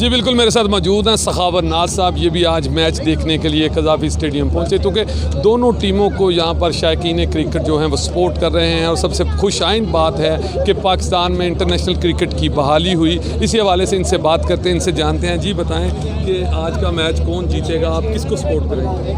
जी बिल्कुल, मेरे साथ मौजूद हैं सखावत नाज साहब। ये भी आज मैच देखने के लिए कज़ाफ़ी स्टेडियम पहुंचे, क्योंकि दोनों टीमों को यहाँ पर शायकीन क्रिकेट जो हैं वो सपोर्ट कर रहे हैं। और सबसे खुशाइन बात है कि पाकिस्तान में इंटरनेशनल क्रिकेट की बहाली हुई। इसी हवाले से इनसे बात करते हैं, इनसे जानते हैं। जी बताएं कि आज का मैच कौन जीतेगा, आप किसको सपोर्ट करेंगे?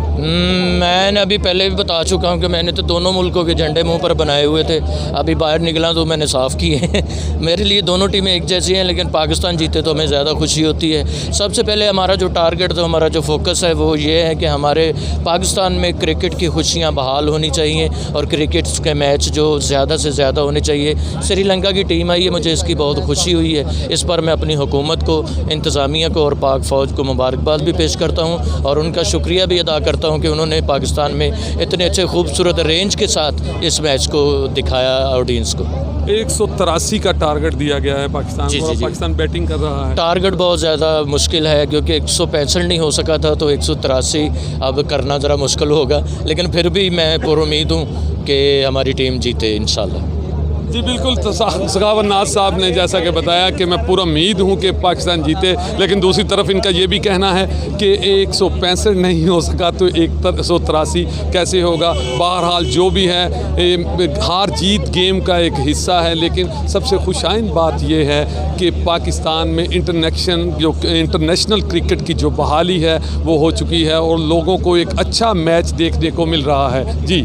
मैंने अभी पहले भी बता चुका हूँ कि मैंने तो दोनों मुल्कों के झंडे मुँह पर बनाए हुए थे। अभी बाहर निकला तो मैंने साफ़ किए मेरे लिए दोनों टीमें एक जैसी हैं, लेकिन पाकिस्तान जीते तो हमें ज़्यादा खुशी होती है। सबसे पहले हमारा जो टारगेट, तो हमारा जो फोकस है वो ये है कि हमारे पाकिस्तान में क्रिकेट की खुशियाँ बहाल होनी चाहिए और क्रिकेट के मैच जो ज़्यादा से ज़्यादा होने चाहिए। श्रीलंका की टीम आई है, मुझे इसकी बहुत खुशी हुई है। इस पर मैं अपनी हुकूमत को, इंतज़ामिया को और पाक फ़ौज को मुबारकबाद भी पेश करता हूँ और उनका शुक्रिया भी अदा करता हूँ कि उन्होंने पाकिस्तान में इतने अच्छे खूबसूरत रेंज के साथ इस मैच को दिखाया ऑडियंस को। 183 का टारगेट दिया गया है पाकिस्तान को और पाकिस्तान बैटिंग कर रहा है। टारगेट बहुत ज़्यादा मुश्किल है क्योंकि 165 नहीं हो सका था, तो 183 अब करना ज़रा मुश्किल होगा, लेकिन फिर भी मैं पुरुम्मीद हूँ कि हमारी टीम जीते इंशाल्लाह। जी बिल्कुल, सखावत नाज साहब ने जैसा कि बताया कि मैं पूरा उम्मीद हूँ कि पाकिस्तान जीते, लेकिन दूसरी तरफ इनका ये भी कहना है कि 165 नहीं हो सका तो 183 कैसे होगा। बहरहाल जो भी है, हार जीत गेम का एक हिस्सा है, लेकिन सबसे खुशाइन बात यह है कि पाकिस्तान में इंटरनेशनल क्रिकेट की जो बहाली है वो हो चुकी है और लोगों को एक अच्छा मैच देखने को मिल रहा है। जी।